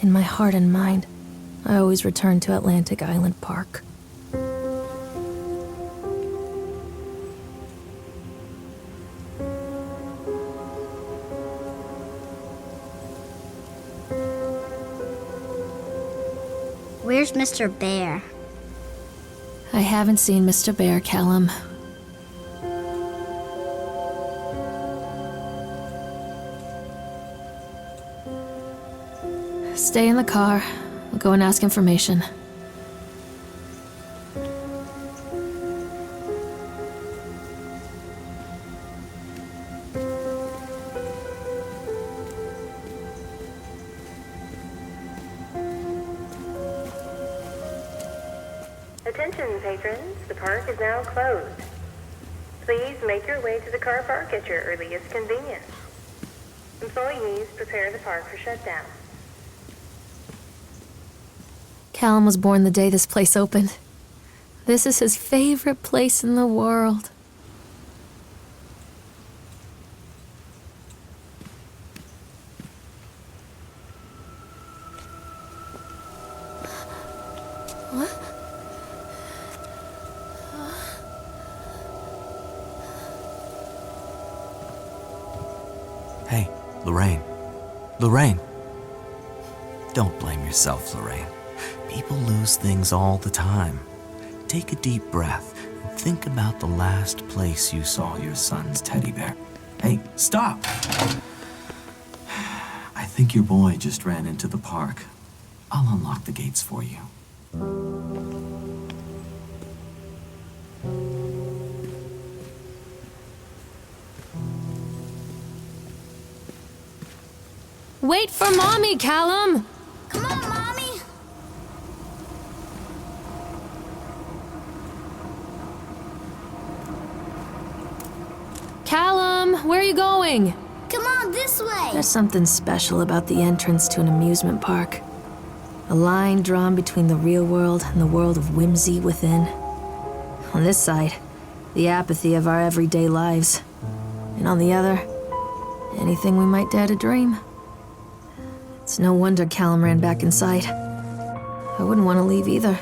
In my heart and mind, I always return to Atlantic Island Park. Where's Mr. Bear? I haven't seen Mr. Bear, Callum. Stay in the car. We'll go and ask information. Attention, patrons. The park is now closed. Please make your way to the car park at your earliest convenience. Employees prepare the park for shutdown. Callum was born the day this place opened. This is his favorite place in the world. What? Hey, Lorraine. Lorraine. Don't blame yourself, Lorraine. People lose things all the time. Take a deep breath and think about the last place you saw your son's teddy bear. Hey, stop! I think your boy just ran into the park. I'll unlock the gates for you. Wait for Mommy, Callum! Come on, Mommy! Callum, where are you going? Come on, this way! There's something special about the entrance to an amusement park. A line drawn between the real world and the world of whimsy within. On this side, the apathy of our everyday lives. And on the other, anything we might dare to dream. It's no wonder Callum ran back inside. I wouldn't want to leave either.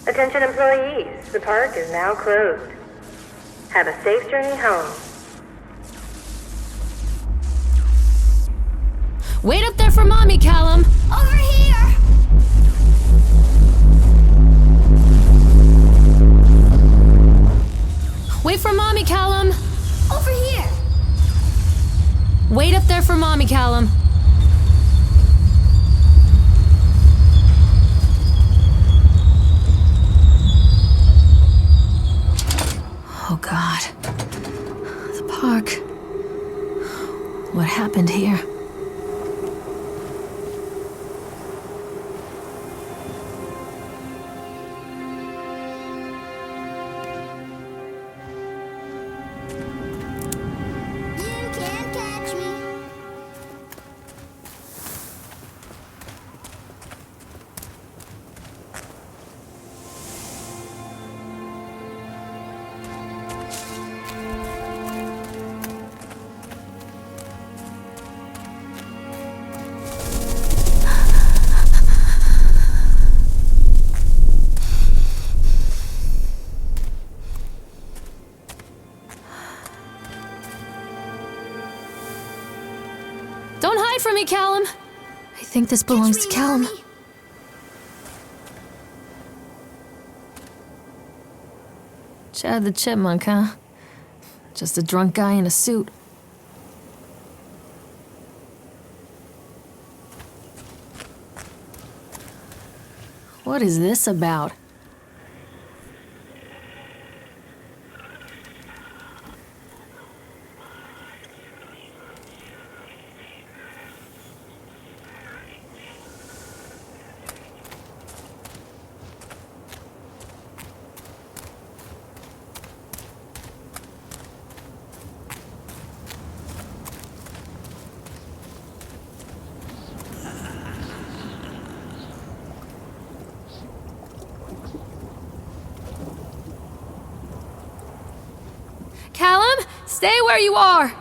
Attention, employees. The park is now closed. Have a safe journey home. Wait up there for Mommy, Callum! Over here! Wait for Mommy, Callum! Over here! Wait up there for Mommy, Callum! Oh God. The park. What happened here? You can't catch me. Don't hide from me, Callum! I think this belongs to Callum. Mommy. Chad the Chipmunk, huh? Just a drunk guy in a suit. What is this about? Callum, stay where you are!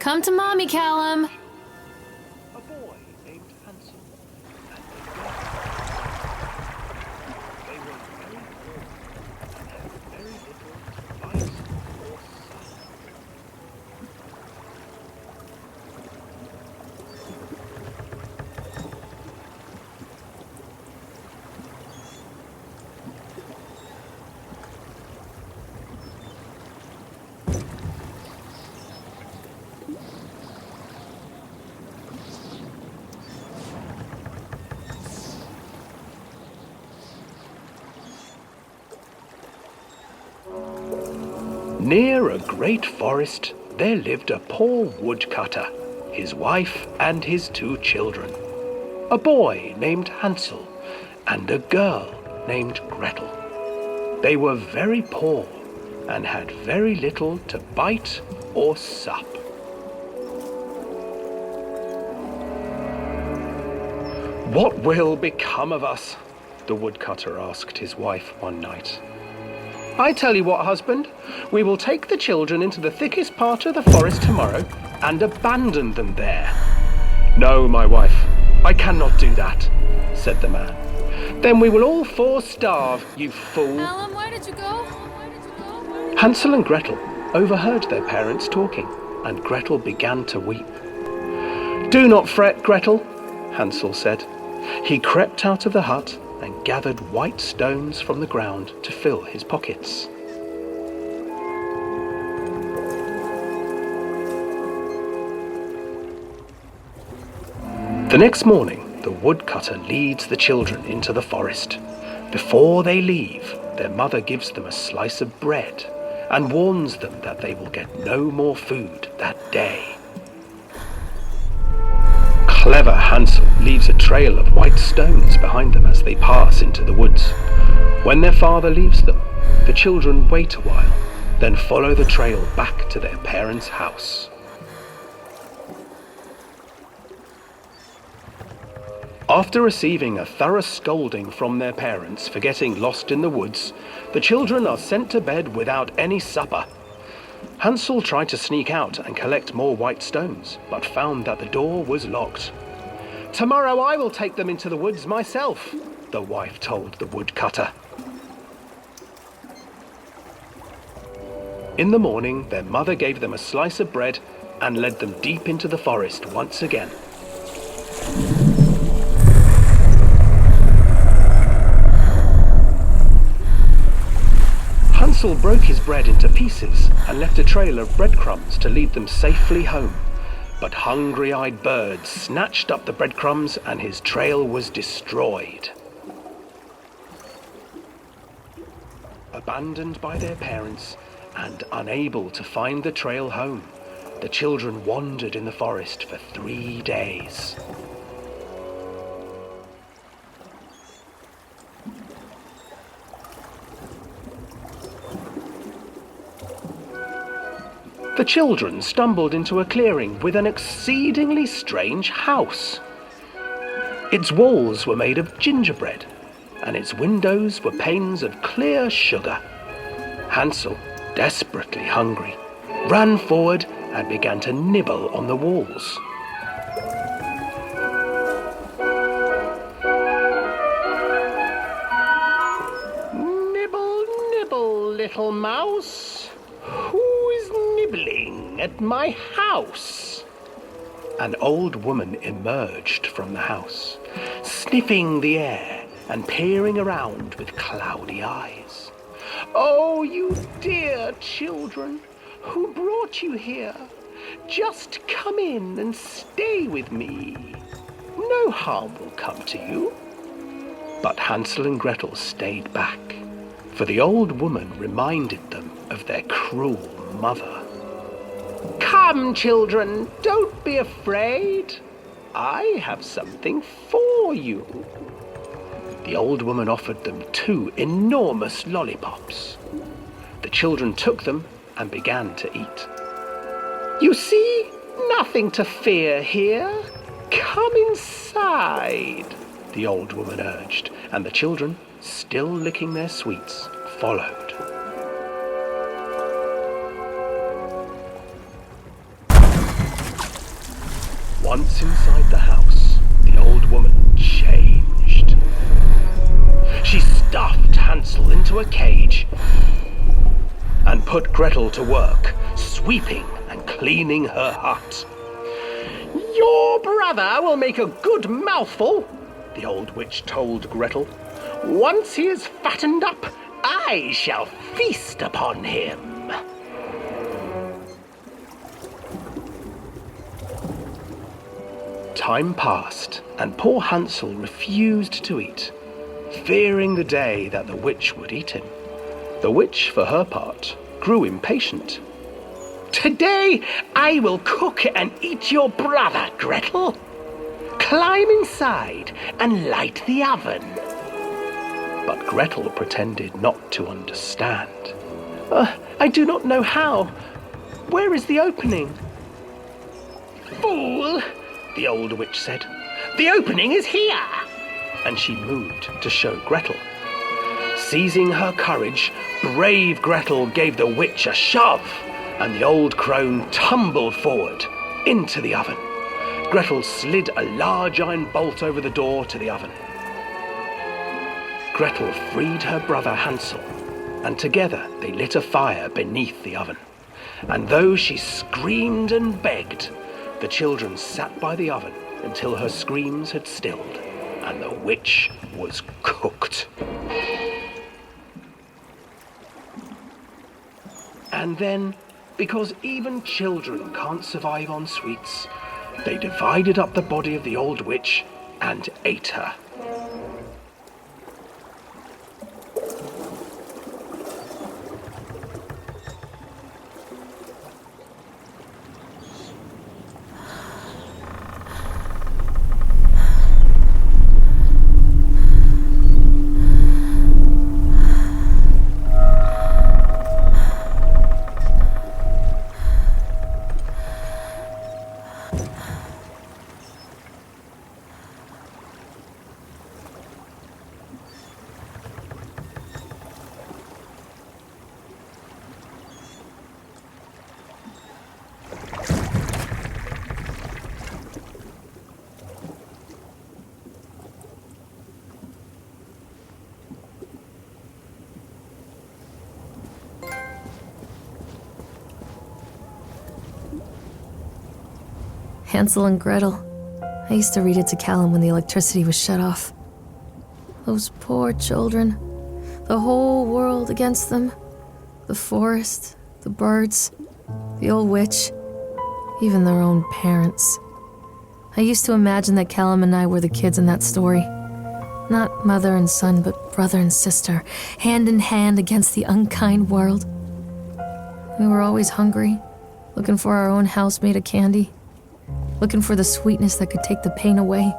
Come to mommy, Callum. A boy named Hansel and they were very poor and had very little to bite or suck. Near a great forest, there lived a poor woodcutter, his wife and his 2 children, a boy named Hansel and a girl named Gretel. They were very poor and had very little to bite or sup. "What will become of us?" the woodcutter asked his wife one night. "I tell you what, husband, we will take the children into the thickest part of the forest tomorrow and abandon them there." "No, my wife, I cannot do that," said the man. "Then we will all 4 starve, you fool." Callum, where did you go? Hansel and Gretel overheard their parents talking, and Gretel began to weep. "Do not fret, Gretel," Hansel said. He crept out of the hut and gathered white stones from the ground to fill his pockets. The next morning, the woodcutter leads the children into the forest. Before they leave, their mother gives them a slice of bread and warns them that they will get no more food that day. Clever Hansel leaves a trail of white stones behind them as they pass into the woods. When their father leaves them, the children wait a while, then follow the trail back to their parents' house. After receiving a thorough scolding from their parents for getting lost in the woods, the children are sent to bed without any supper. Hansel tried to sneak out and collect more white stones, but found that the door was locked. "Tomorrow I will take them into the woods myself," the wife told the woodcutter. In the morning, their mother gave them a slice of bread and led them deep into the forest once again. Hansel broke his bread into pieces and left a trail of breadcrumbs to lead them safely home. But hungry-eyed birds snatched up the breadcrumbs and his trail was destroyed. Abandoned by their parents and unable to find the trail home, the children wandered in the forest for 3 days. The children stumbled into a clearing with an exceedingly strange house. Its walls were made of gingerbread, and its windows were panes of clear sugar. Hansel, desperately hungry, ran forward and began to nibble on the walls. "Nibble, nibble, little mouse. Who is nibbling at my house?" An old woman emerged from the house, sniffing the air and peering around with cloudy eyes. "Oh, you dear children, who brought you here? Just come in and stay with me. No harm will come to you." But Hansel and Gretel stayed back, for the old woman reminded them of their cruel mother. "Come, children, don't be afraid. I have something for you." The old woman offered them 2 enormous lollipops. The children took them and began to eat. "You see, nothing to fear here. Come inside," the old woman urged, and the children, still licking their sweets, followed. Once inside the house, the old woman changed. She stuffed Hansel into a cage and put Gretel to work, sweeping and cleaning her hut. Your brother will make a good mouthful, the old witch told Gretel. Once he is fattened up, I shall feast upon him. Time passed, and poor Hansel refused to eat, fearing the day that the witch would eat him. The witch, for her part, grew impatient. Today I will cook and eat your brother, Gretel. Climb inside and light the oven. But Gretel pretended not to understand. I do not know how. Where is the opening? Fool, the old witch said. The opening is here. And she moved to show Gretel. Seizing her courage, brave Gretel gave the witch a shove, and the old crone tumbled forward into the oven. Gretel slid a large iron bolt over the door to the oven. Gretel freed her brother Hansel, and together they lit a fire beneath the oven. And though she screamed and begged, the children sat by the oven until her screams had stilled, and the witch was cooked. And then, because even children can't survive on sweets, they divided up the body of the old witch and ate her. Hansel and Gretel. I used to read it to Callum when the electricity was shut off. Those poor children. The whole world against them. The forest, the birds, the old witch, even their own parents. I used to imagine that Callum and I were the kids in that story. Not mother and son, but brother and sister, hand in hand against the unkind world. We were always hungry, looking for our own house made of candy. Looking for the sweetness that could take the pain away.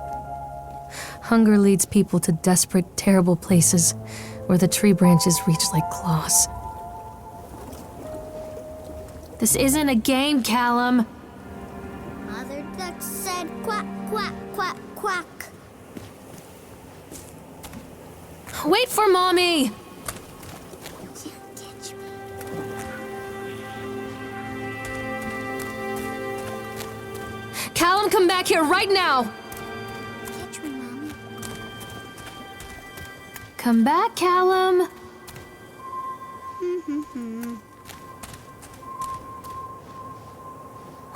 Hunger leads people to desperate, terrible places where the tree branches reach like claws. This isn't a game, Callum. Mother duck said quack, quack, quack, quack. Wait for Mommy! You can't catch me. Callum, come back here right now! Catch me, Mommy. Come back, Callum!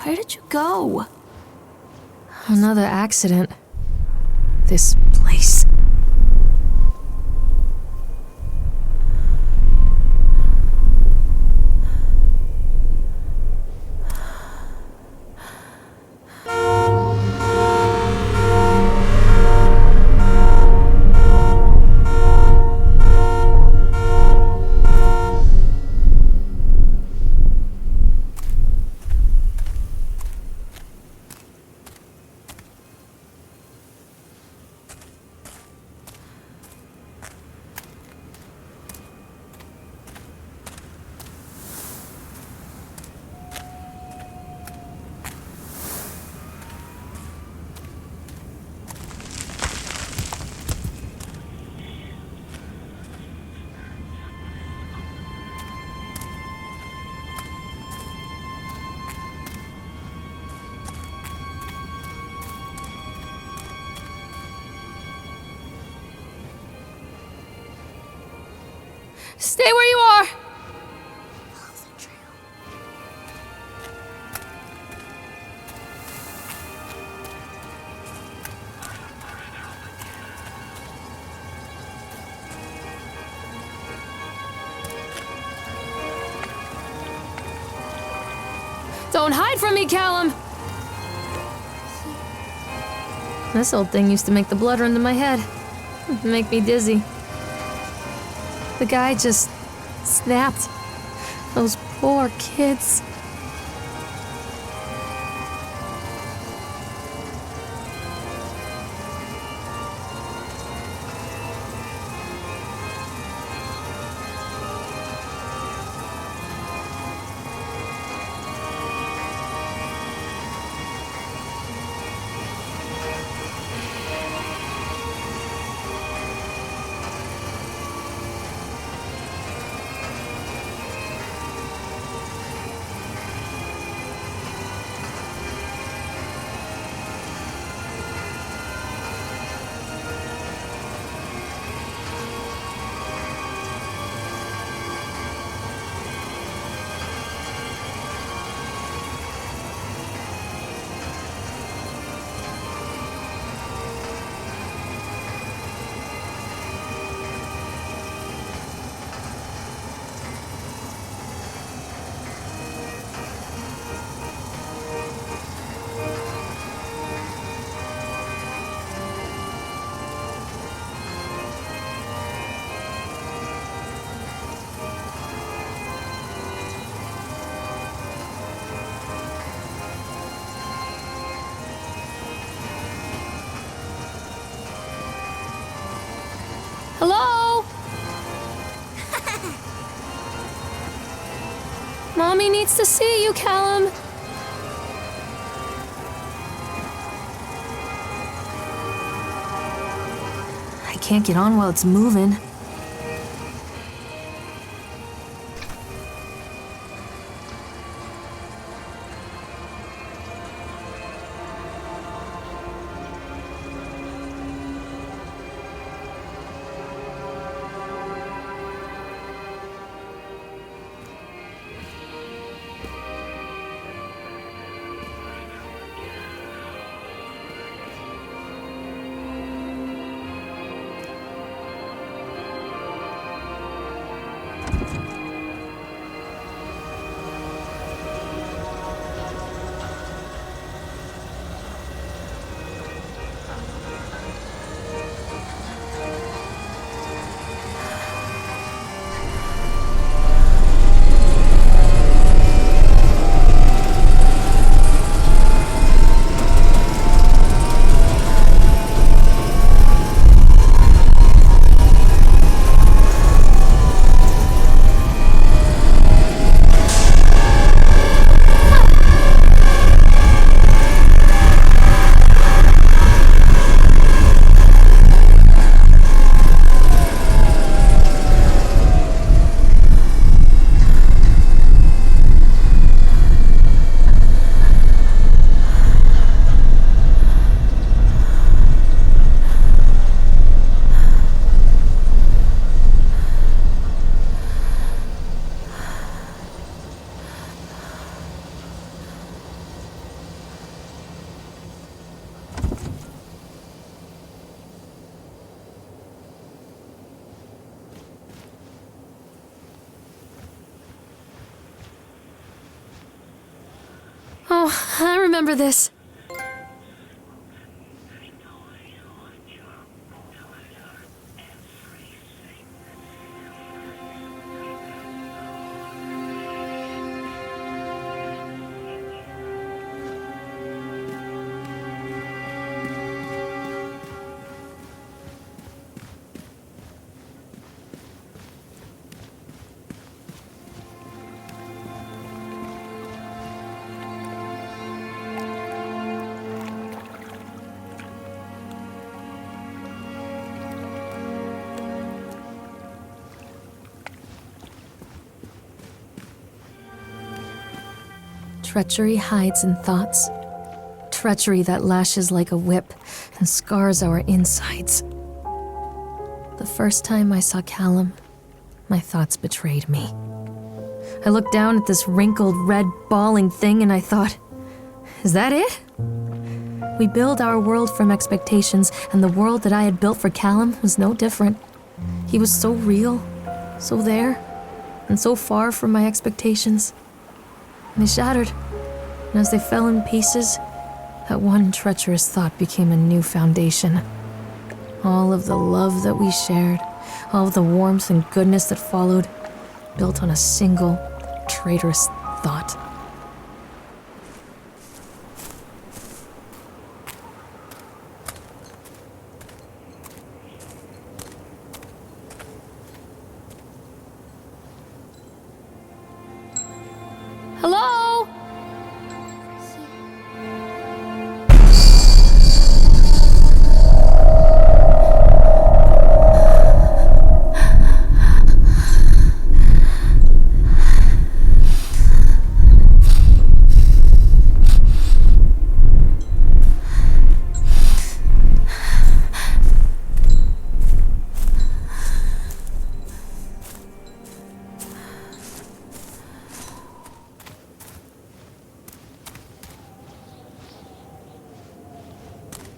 Where did you go? Another accident. This place. Stay where you are! Don't hide from me, Callum! This old thing used to make the blood run to my head. Make me dizzy. The guy just snapped. Those poor kids. Hello? Mommy needs to see you, Callum. I can't get on while it's moving. Oh, I remember this. Treachery hides in thoughts. Treachery that lashes like a whip and scars our insides. The first time I saw Callum, My thoughts betrayed me. I looked down at this wrinkled, red, bawling thing and I thought, is that it? We build our world from expectations, and the world that I had built for Callum was no different. He was so real, so there, and so far from my expectations. And they shattered, and as they fell in pieces, that one treacherous thought became a new foundation. All of the love that we shared, all of the warmth and goodness that followed, built on a single, traitorous thought. Hello?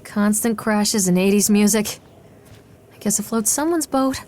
Constant crashes and 80s music. I guess it floats someone's boat.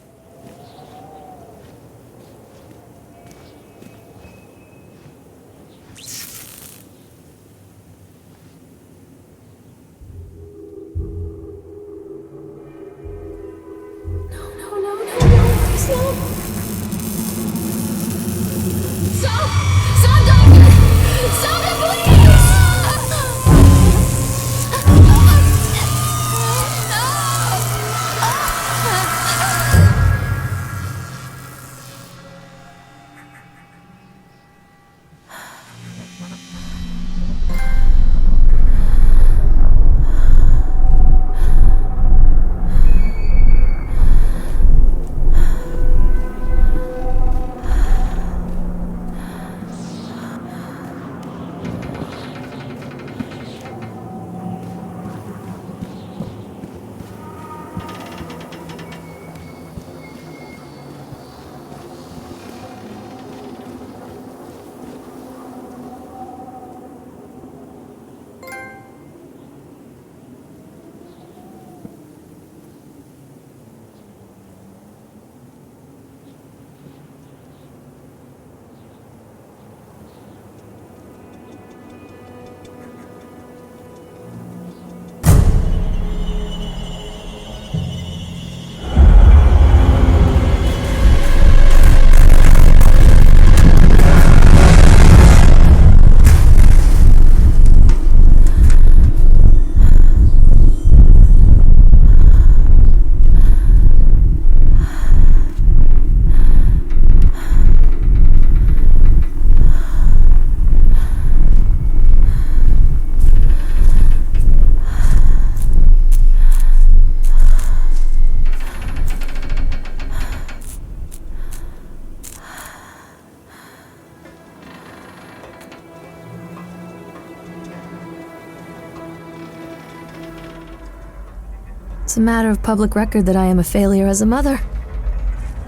It's a matter of public record that I am a failure as a mother.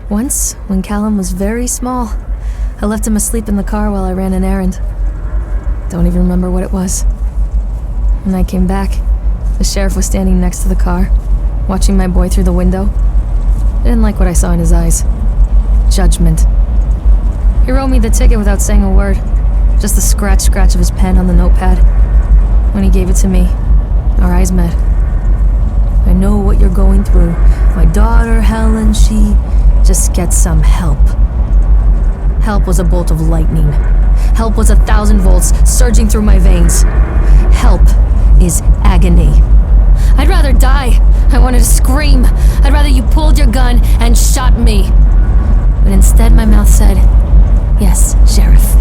Once, when Callum was very small, I left him asleep in the car while I ran an errand. Don't even remember what it was. When I came back, the sheriff was standing next to the car, watching my boy through the window. I didn't like what I saw in his eyes. Judgment. He wrote me the ticket without saying a word, just the scratch of his pen on the notepad. When he gave it to me, our eyes met. I know what you're going through. My daughter, Helen, she just gets some help. Help was a bolt of lightning. Help was 1,000 volts surging through my veins. Help is agony. I'd rather die. I wanted to scream. I'd rather you pulled your gun and shot me. But instead my mouth said, "Yes, Sheriff."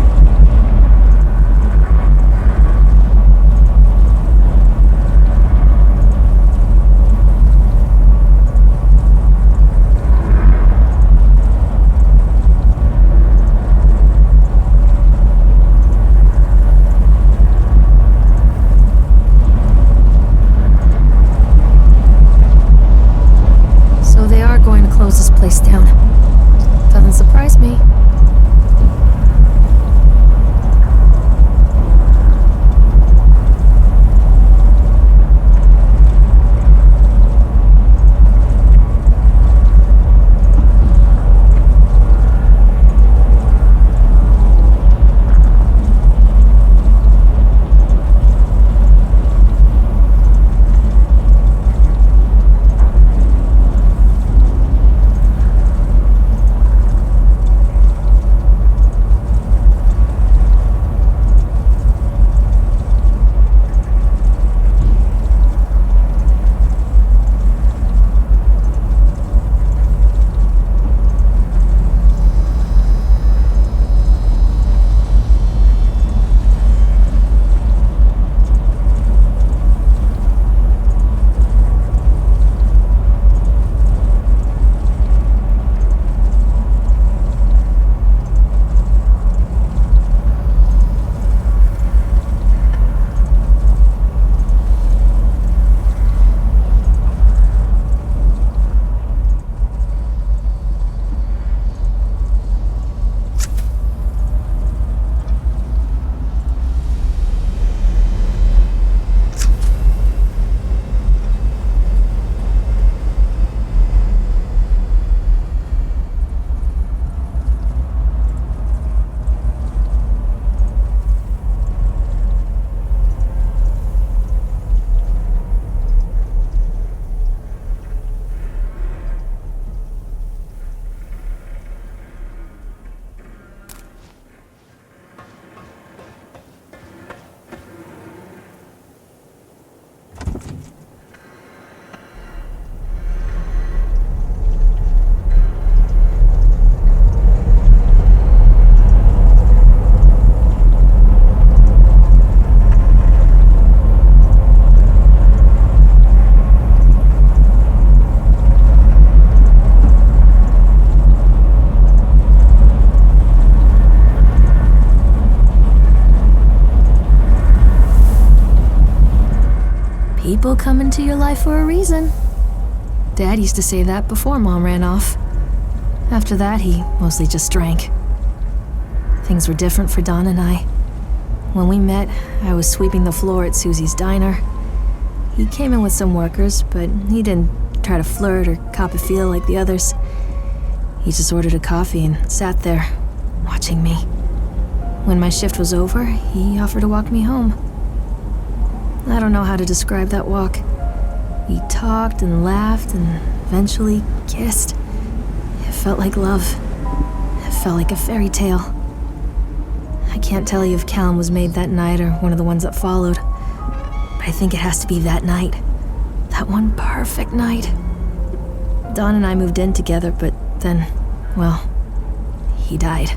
Close this place down. Doesn't surprise people come into your life for a reason. Dad used to say that before Mom ran off. After that, he mostly just drank. Things were different for Don and I. When we met, I was sweeping the floor at Susie's diner. He came in with some workers, but he didn't try to flirt or cop a feel like the others. He just ordered a coffee and sat there, watching me. When my shift was over, he offered to walk me home. I don't know how to describe that walk. We talked and laughed and eventually kissed. It felt like love. It felt like a fairy tale. I can't tell you if Callum was made that night or one of the ones that followed, but I think it has to be that night. That one perfect night. Don and I moved in together, but then, well, he died.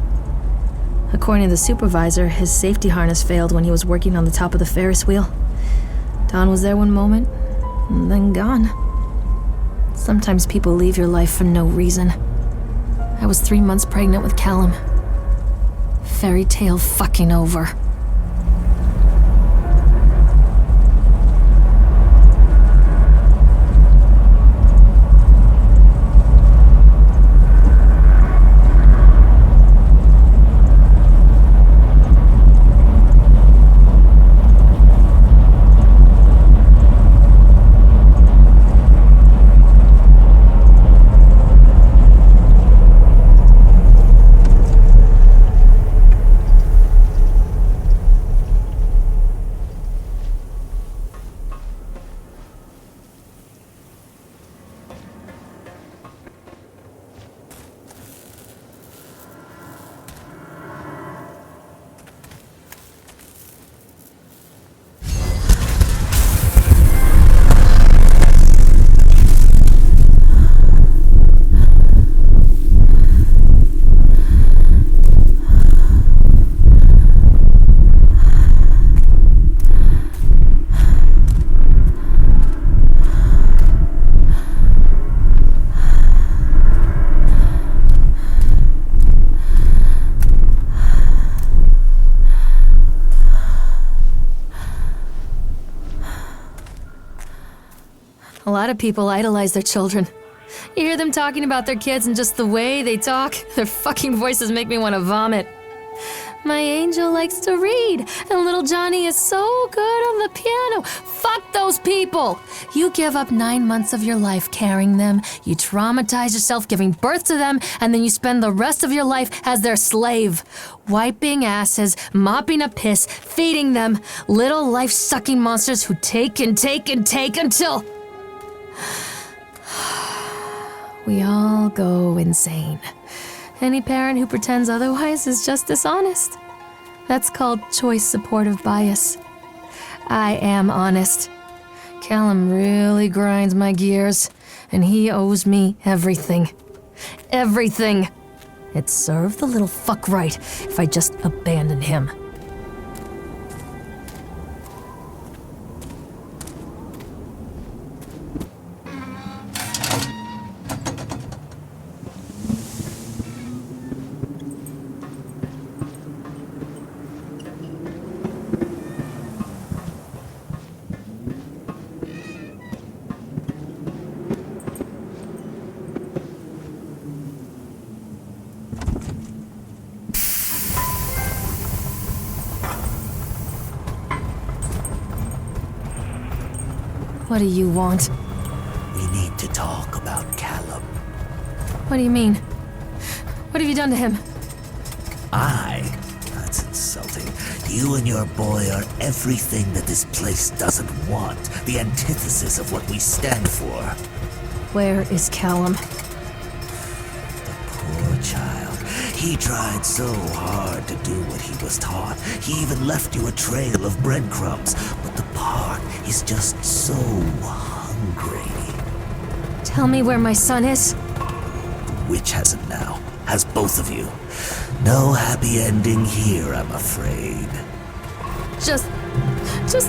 According to the supervisor, his safety harness failed when he was working on the top of the Ferris wheel. Don was there one moment, and then gone. Sometimes people leave your life for no reason. I was 3 months pregnant with Callum. Fairy tale fucking over. A lot of people idolize their children. You hear them talking about their kids and just the way they talk, their fucking voices make me want to vomit. My angel likes to read, and little Johnny is so good on the piano. Fuck those people! You give up 9 months of your life carrying them, you traumatize yourself giving birth to them, and then you spend the rest of your life as their slave. Wiping asses, mopping up piss, feeding them. Little life-sucking monsters who take and take and take until... we all go insane. Any parent who pretends otherwise is just dishonest. That's called choice supportive bias. I am honest. Callum really grinds my gears, and he owes me everything. Everything. It'd serve the little fuck right if I just abandoned him. What do you want? We need to talk about Callum. What do you mean? What have you done to him? That's insulting. You and your boy are everything that this place doesn't want. The antithesis of what we stand for. Where is Callum? The poor child. He tried so hard to do what he was taught. He even left you a trail of breadcrumbs. But the park is just so hungry. Tell me where my son is. The witch has him now. Has both of you. No happy ending here, I'm afraid. Just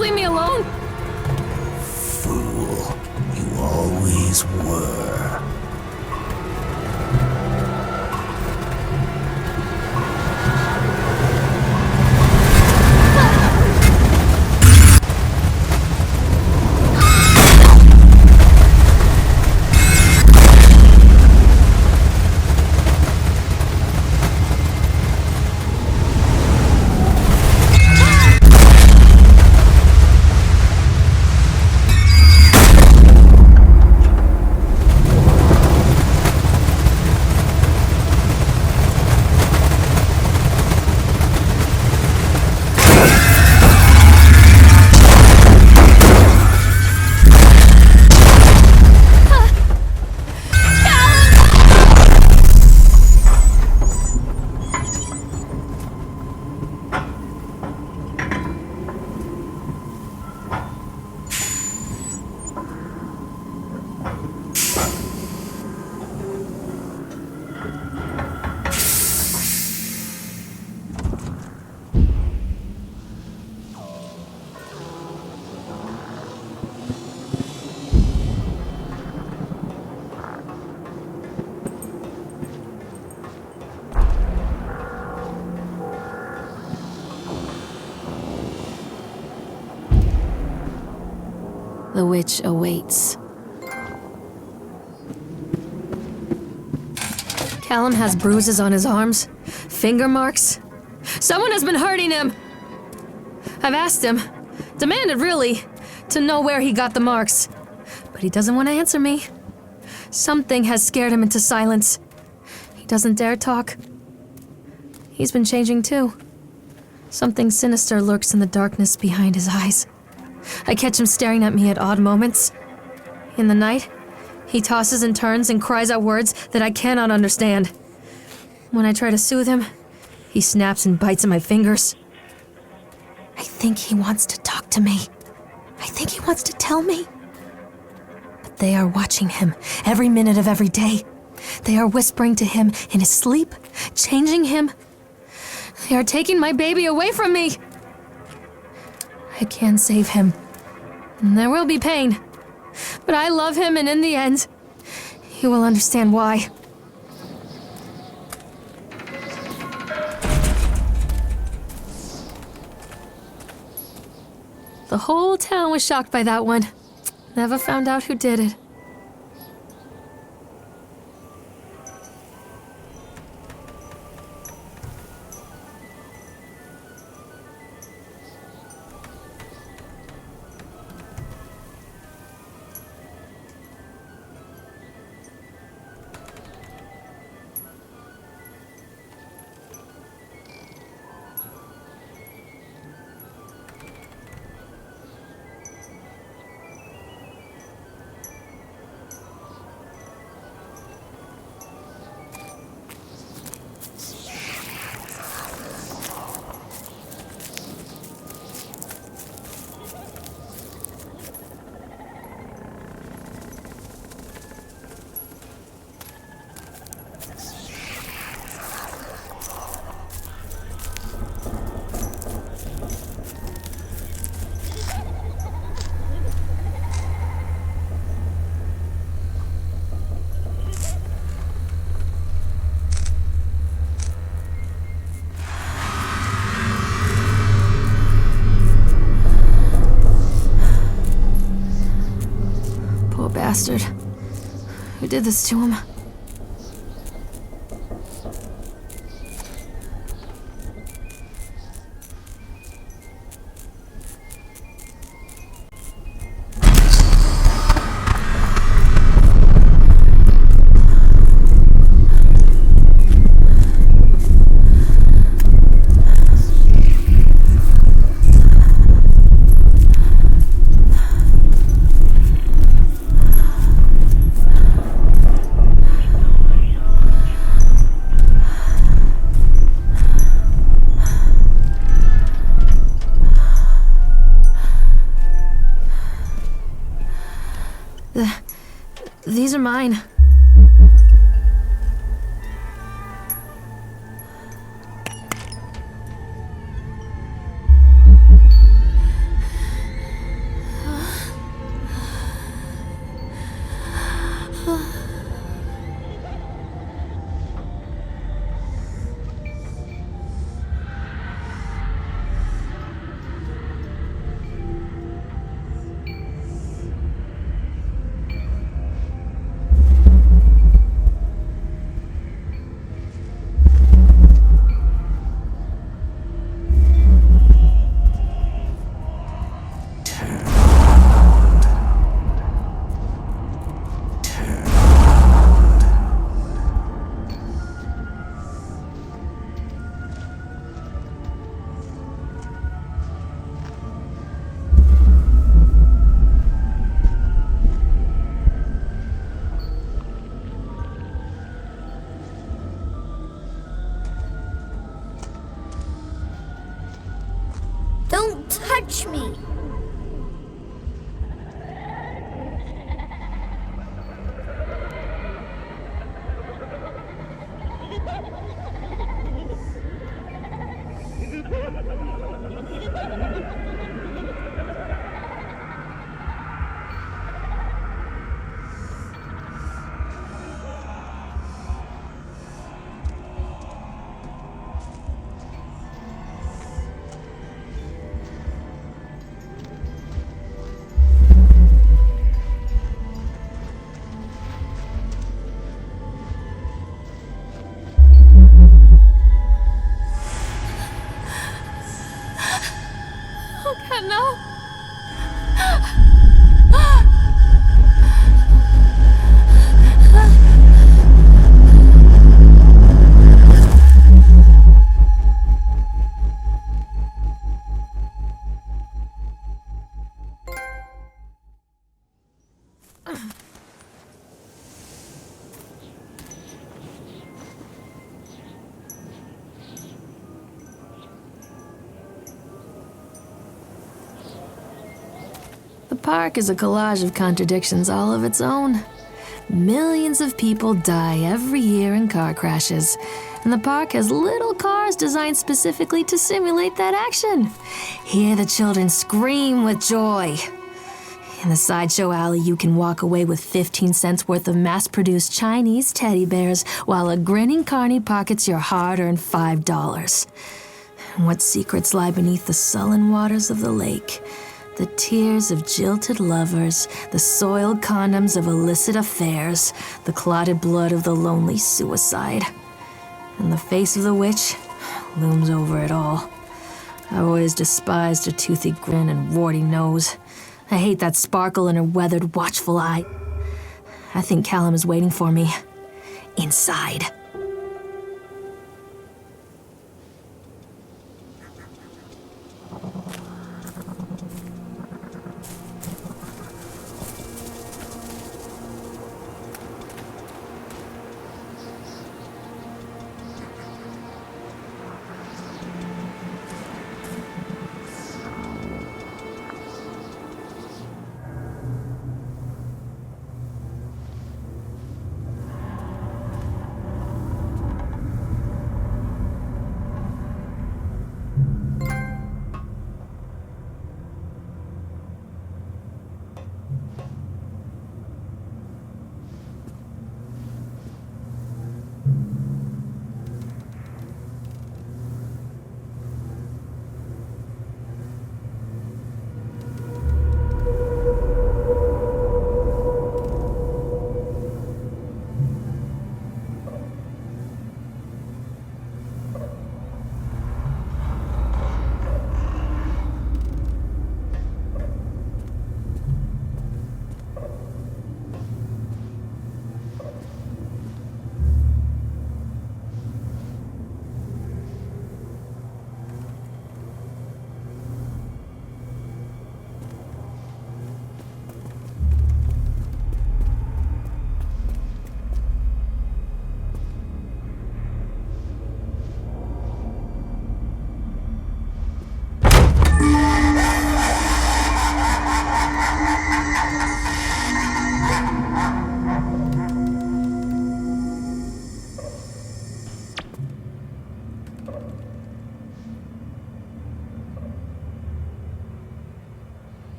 leave me alone. Fool. You always were. The witch awaits. Callum has bruises on his arms, finger marks. Someone has been hurting him! I've asked him, demanded really, to know where he got the marks. But he doesn't want to answer me. Something has scared him into silence. He doesn't dare talk. He's been changing too. Something sinister lurks in the darkness behind his eyes. I catch him staring at me at odd moments. In the night, he tosses and turns and cries out words that I cannot understand. When I try to soothe him, he snaps and bites at my fingers. I think he wants to talk to me. I think he wants to tell me. But they are watching him every minute of every day. They are whispering to him in his sleep, changing him. They are taking my baby away from me. I can save him. And there will be pain. But I love him, and in the end, he will understand why. The whole town was shocked by that one. Never found out who did it. Bastard. Who did this to him? These are mine. Don't touch me! park is a collage of contradictions all of its own. Millions of people die every year in car crashes, and the park has little cars designed specifically to simulate that action. Hear the children scream with joy. In the sideshow alley, you can walk away with 15 cents worth of mass-produced Chinese teddy bears while a grinning carny pockets your hard-earned $5. And what secrets lie beneath the sullen waters of the lake? The tears of jilted lovers, the soiled condoms of illicit affairs, the clotted blood of the lonely suicide. And the face of the witch looms over it all. I always despised her toothy grin and warty nose. I hate that sparkle in her weathered, watchful eye. I think Callum is waiting for me. Inside.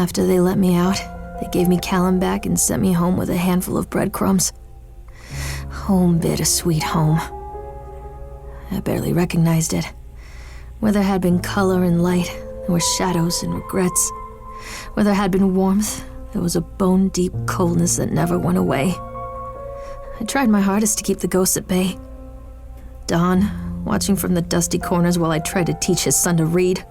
After they let me out, they gave me Callum back and sent me home with a handful of breadcrumbs. Home, bittersweet home. I barely recognized it. Where there had been color and light, there were shadows and regrets. Where there had been warmth, there was a bone-deep coldness that never went away. I tried my hardest to keep the ghosts at bay. Don, watching from the dusty corners while I tried to teach his son to read.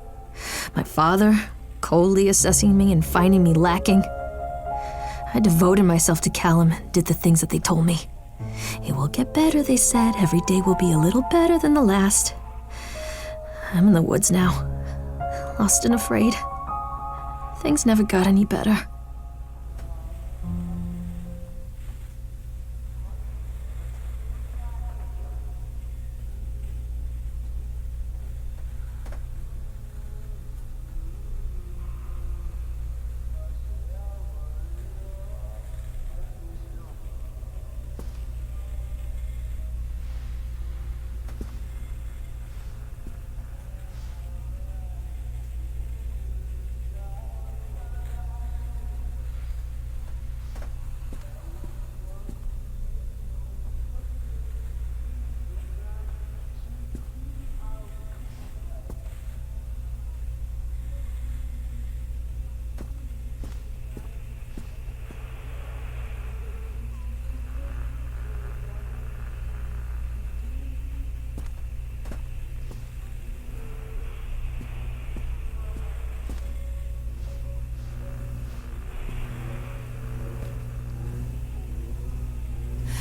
My father, coldly assessing me and finding me lacking. I devoted myself to Callum and did the things that they told me. It will get better, they said. Every day will be a little better than the last. I'm in the woods now, lost and afraid. Things never got any better.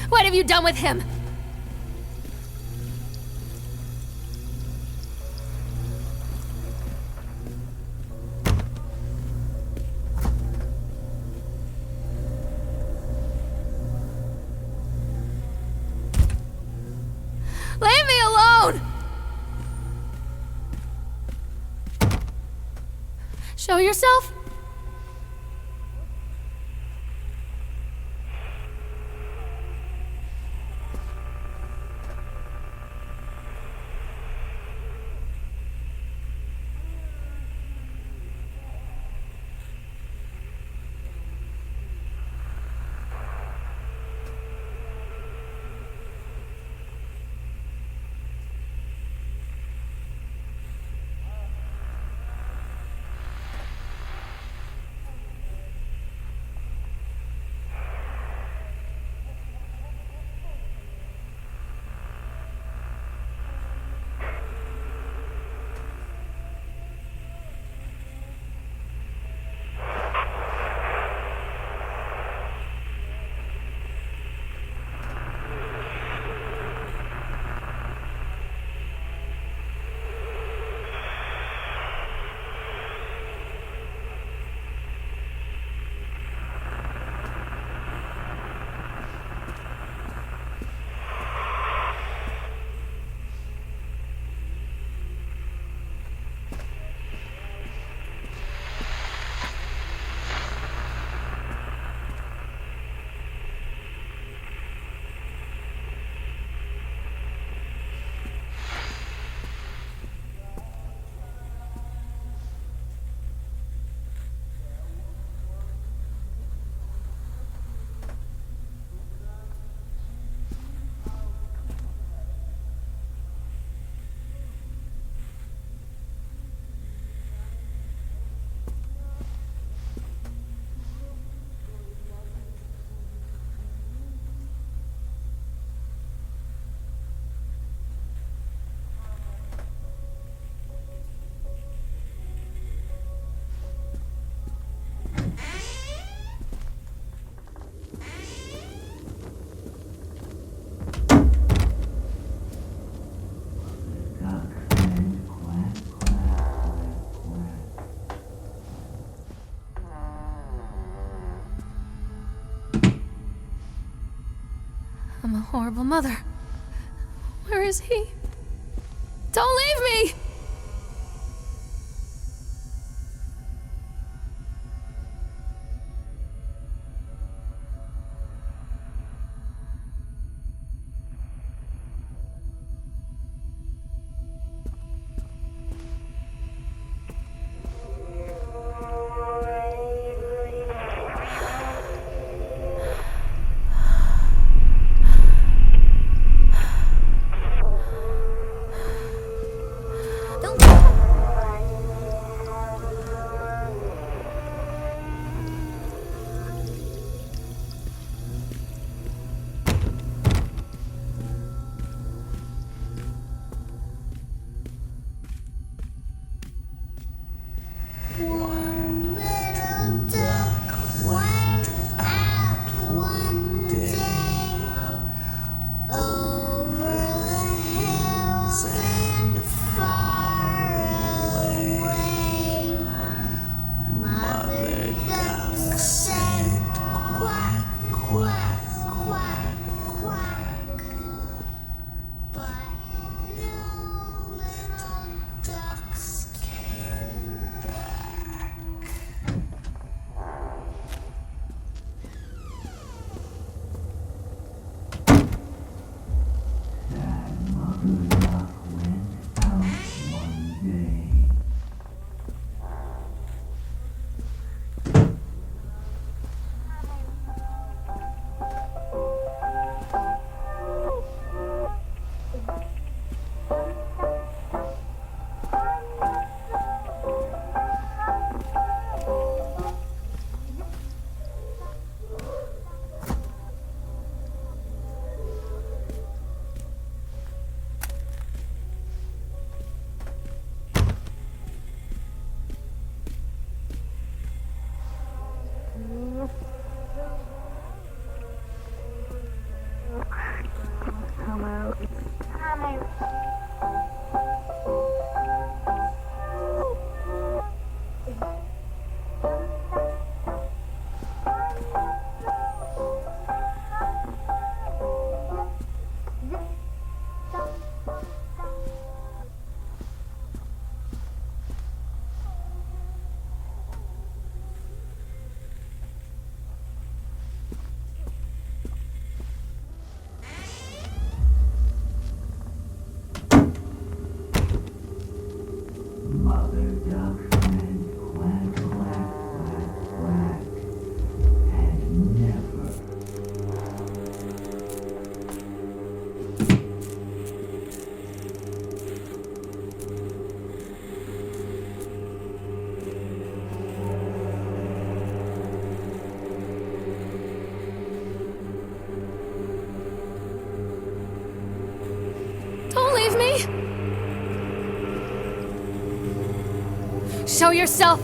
What have you done with him? Leave me alone! Show yourself? I'm a horrible mother. Where is he? Don't leave me! Don't leave me! Show yourself!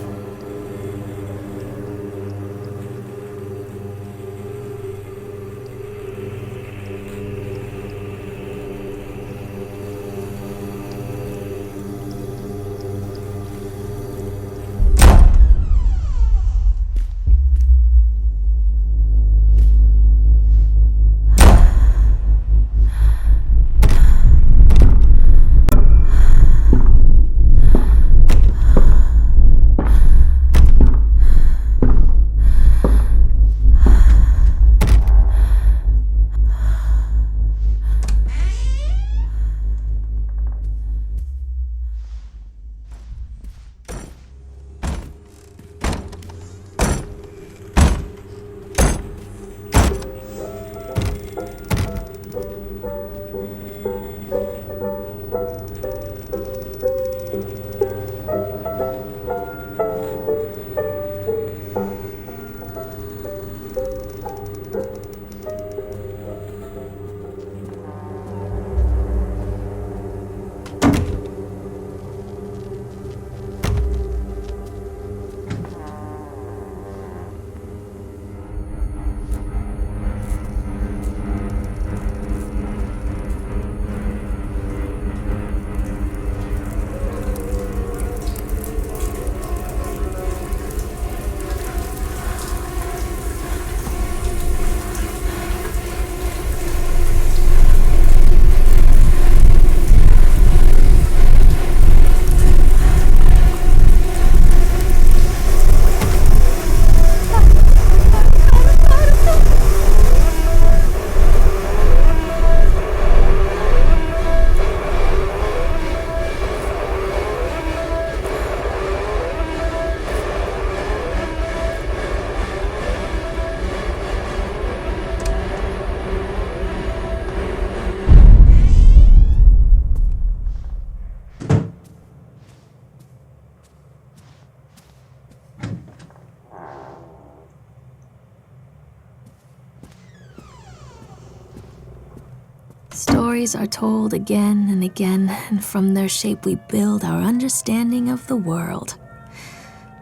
Stories are told again and again, and from their shape we build our understanding of the world.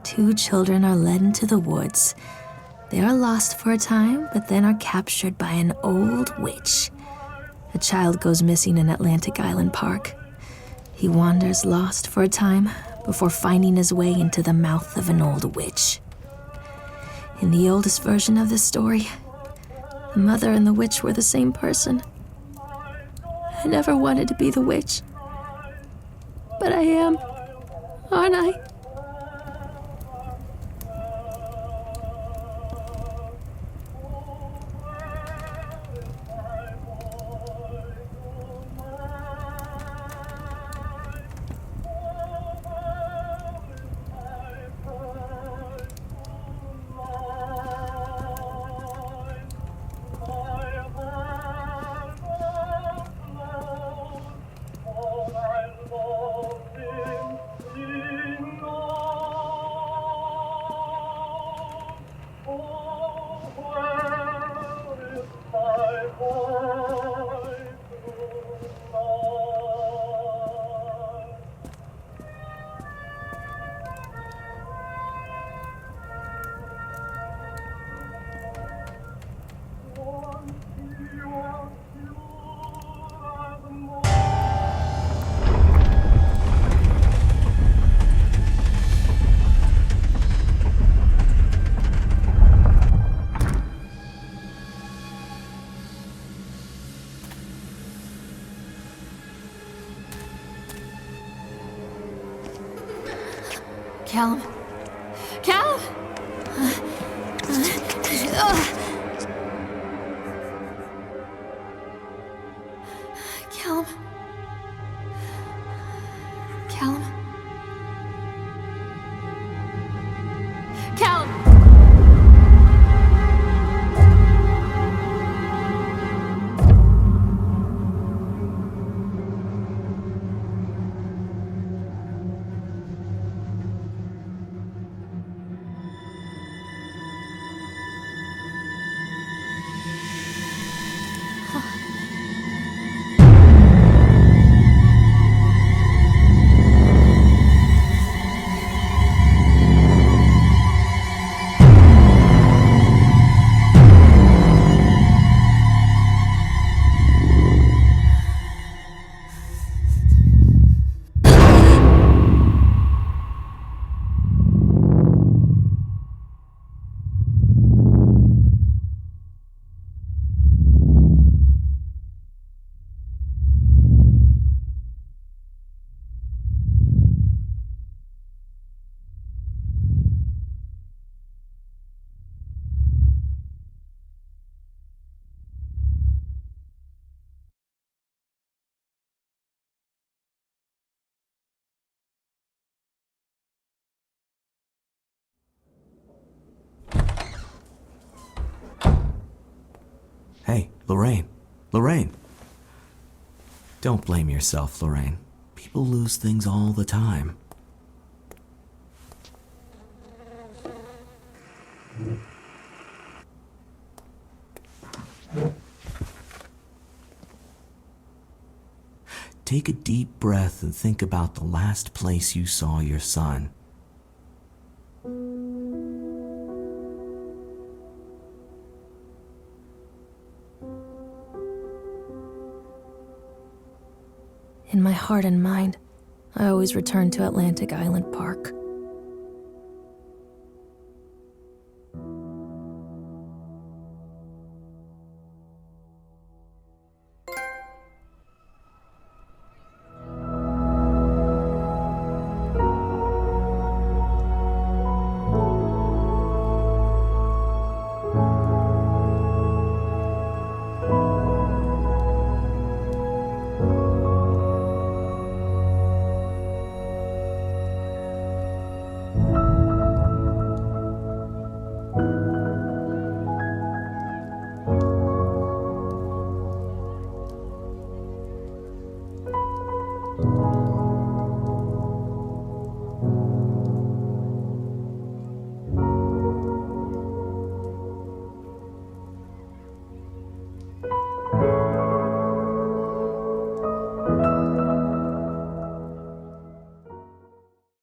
Two children are led into the woods. They are lost for a time, but then are captured by an old witch. A child goes missing in Atlantic Island Park. He wanders lost for a time before finding his way into the mouth of an old witch. In the oldest version of this story, the mother and the witch were the same person. I never wanted to be the witch, but I am, aren't I? Callum. Callum! Callum. Callum. Lorraine. Lorraine. Don't blame yourself, Lorraine. People lose things all the time. Take a deep breath and think about the last place you saw your son. In my heart and mind, I always return to Atlantic Island Park.